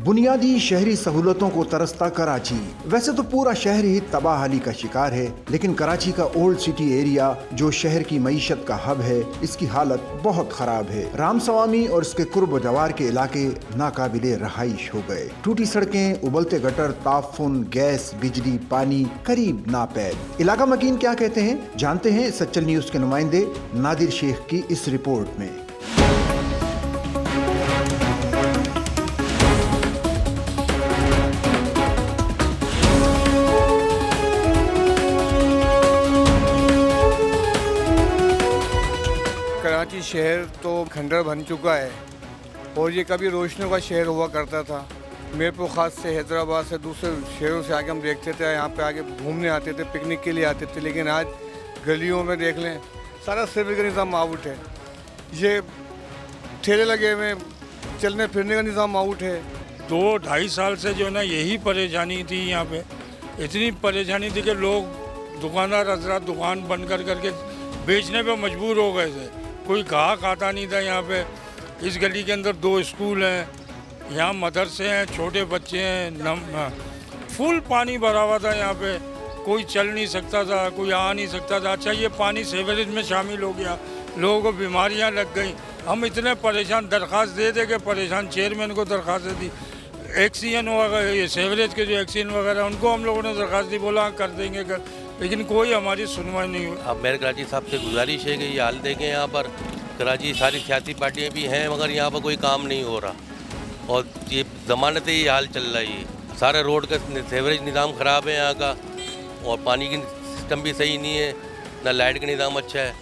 बुनियादी शहरी सहूलतों को तरसता कराची। वैसे तो पूरा शहर ही तबाहली का शिकार है, लेकिन कराची का ओल्ड सिटी एरिया जो शहर की मईशत का हब है, इसकी हालत बहुत खराब है। रामसवामी और इसके कुर्ब जवार के इलाके नाकाबिले रहाइश हो गए। टूटी सड़कें, उबलते गटर, ताफुन, गैस, बिजली, पानी करीब नापैद। इलाका मकीन क्या कहते हैं, जानते हैं सच्चल न्यूज के नुमाइंदे नादिर शेख की इस रिपोर्ट में। कराची शहर तो खंडर बन चुका है और ये कभी रोशनियों का शहर हुआ करता था। मीरपुर खास से, हैदराबाद से, दूसरे शहरों से आके हम देखते थे, यहाँ पे आके घूमने आते थे, पिकनिक के लिए आते थे। लेकिन आज गलियों में देख लें, सारा सिविल का निज़ाम आउट है। ये ठेले लगे हुए, चलने फिरने का निज़ाम आउट है। 2-2.5 साल से जो है ना यही परेशानी थी। यहाँ पे इतनी परेशानी थी कि लोग दुकानदार हजरात दुकान बंद कर करके बेचने पे मजबूर हो गए थे। कोई ग्राहक आता नहीं था। यहाँ पे इस गली के अंदर 2 स्कूल हैं, यहाँ मदरसे हैं, छोटे बच्चे हैं, फुल पानी भरा हुआ था। यहाँ पे कोई चल नहीं सकता था, कोई आ नहीं सकता था। अच्छा, ये पानी सीवरेज में शामिल हो गया, लोगों को बीमारियाँ लग गई। हम इतने परेशान, दरख्वास्त दे दे के परेशान, चेयरमैन को दरख्वास्त दी, एक्सीएन वगैरह, ये सीवरेज के जो एक्सीएन वगैरह, उनको हम लोगों ने दरख्वास्त दी, बोला कर देंगे कर, लेकिन कोई हमारी सुनवाई नहीं हुई। अब मेयर कराची साहब से गुजारिश है कि ये हाल देखें। यहाँ पर कराची सारी सियासी पार्टियाँ भी हैं, मगर यहाँ पर कोई काम नहीं हो रहा और ये ज़मानत ये हाल चल रहा है। सारे रोड का सीवरेज निज़ाम ख़राब है यहाँ का, और पानी की सिस्टम भी सही नहीं है, ना लाइट का निज़ाम अच्छा है।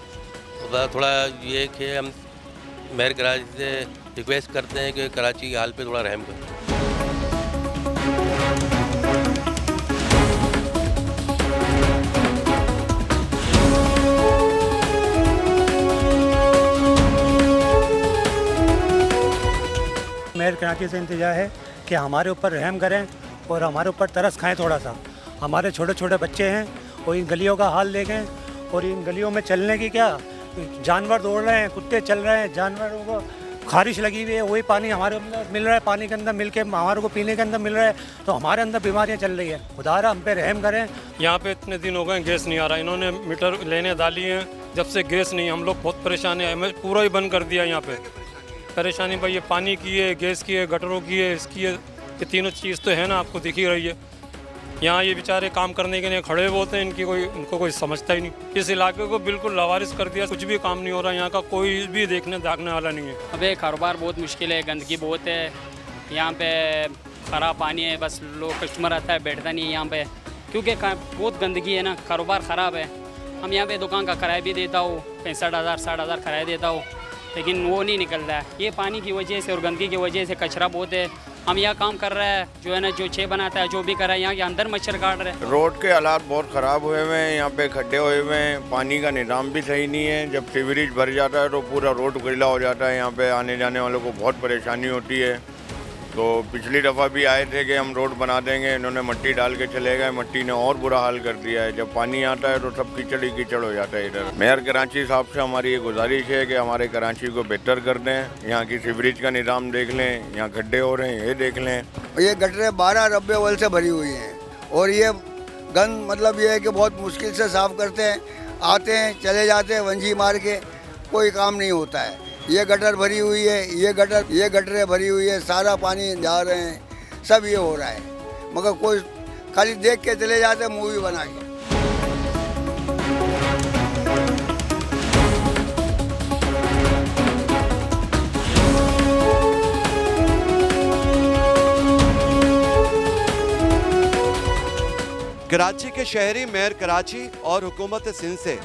तो थोड़ा ये कि हम मेयर कराची से रिक्वेस्ट करते हैं कि कराची के हाल पे थोड़ा रहम करें। मेयर कराची से इंतजार है कि हमारे ऊपर रहम करें और हमारे ऊपर तरस खाएं थोड़ा सा। हमारे छोटे छोटे बच्चे हैं और इन गलियों का हाल देखें, और इन गलियों में चलने की क्या, जानवर दौड़ रहे हैं, कुत्ते चल रहे हैं, जानवरों को खारिश लगी हुई है, वही पानी हमारे अंदर मिल रहा है, पानी के अंदर मिल के हमारे को पीने के अंदर मिल रहा है, तो हमारे अंदर बीमारियाँ चल रही है। खुदारा हम पे रहम करें। यहाँ पे इतने दिन हो गए गैस नहीं आ रहा, इन्होंने मीटर लेने डाली है, जब से गैस नहीं, हम लोग बहुत परेशान है। हमें पूरा ही बंद कर दिया। यहाँ पे परेशानी भाई ये पानी की है, गैस की है, गटरों की है, इसकी है, ये तीनों चीज़ तो है ना, आपको दिख ही रही है। यहाँ ये बेचारे काम करने के लिए खड़े होते हैं, इनको कोई समझता ही नहीं। इस इलाके को बिल्कुल लावारिस कर दिया, कुछ भी काम नहीं हो रहा, यहाँ का कोई भी देखने दाखने वाला नहीं है। अबे कारोबार बहुत मुश्किल है, गंदगी बहुत है, यहाँ पे ख़राब पानी है, बस लोग कस्टमर आता है बैठता नहीं है यहाँ पे, क्योंकि बहुत गंदगी है ना, कारोबार ख़राब है। हम यहाँ पे दुकान का किराया भी देता हूँ, 65,000 60,000 किराया देता हूँ, लेकिन वो नहीं निकल रहा है। ये पानी की वजह से और गंदगी की वजह से कचरा बहुत है। हम यहाँ काम कर रहे हैं, जो है ना, जो छः बनाता है, जो भी कर रहा है, यहाँ के अंदर मच्छर काट रहे हैं। रोड के हालात बहुत ख़राब हुए हुए हैं, यहाँ पे खड्डे हुए हुए हैं, पानी का निज़ाम भी सही नहीं है। जब सीवरेज भर जाता है तो पूरा रोड गीला हो जाता है। यहाँ पे आने जाने वालों को बहुत परेशानी होती है। तो पिछली दफ़ा भी आए थे कि हम रोड बना देंगे, इन्होंने मिट्टी डाल के चले गए, मिट्टी ने और बुरा हाल कर दिया है। जब पानी आता है तो सब कीचड़ ही कीचड़ हो जाता है इधर। मेयर कराची साहब से हमारी ये गुजारिश है कि हमारे कराची को बेहतर कर दें। यहाँ की सीवरेज का निज़ाम देख लें, यहाँ गड्ढे हो रहे हैं, ये देख लें। ये गटरें 12 रब्बे अव्वल से भरी हुई हैं और ये गंद मतलब ये है कि बहुत मुश्किल से साफ़ करते हैं, आते हैं चले जाते हैं, वंजी मार के, कोई काम नहीं होता है। ये गटर भरी हुई है, ये गटरें भरी हुई है, सारा पानी जा रहे हैं, सब ये हो रहा है, मगर कोई खाली देख के चले जाते हैं मूवी बना के। कराची के शहरी मेयर कराची और हुकूमत सिंध से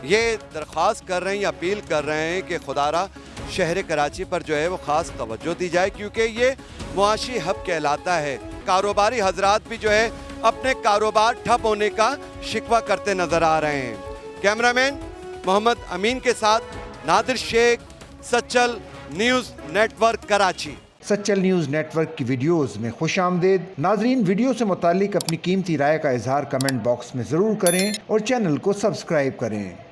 ये दरख्वास्त कर रहे हैं या अपील कर रहे हैं कि खुदारा शहर कराची पर जो है वो ख़ास तवज्जो दी जाए, क्योंकि ये मुआशी हब कहलाता है। कारोबारी हजरात भी जो है अपने कारोबार ठप होने का शिकवा करते नज़र आ रहे हैं। कैमरामैन मोहम्मद अमीन के साथ Nadir Shaikh, Sachal news network Karachi. Sachal news network की वीडियोस में खुशामदीद। नाजरीन, वीडियो से मुतालिक अपनी कीमती राय का इजहार कमेंट बॉक्स में ज़रूर करें और चैनल को सब्सक्राइब करें।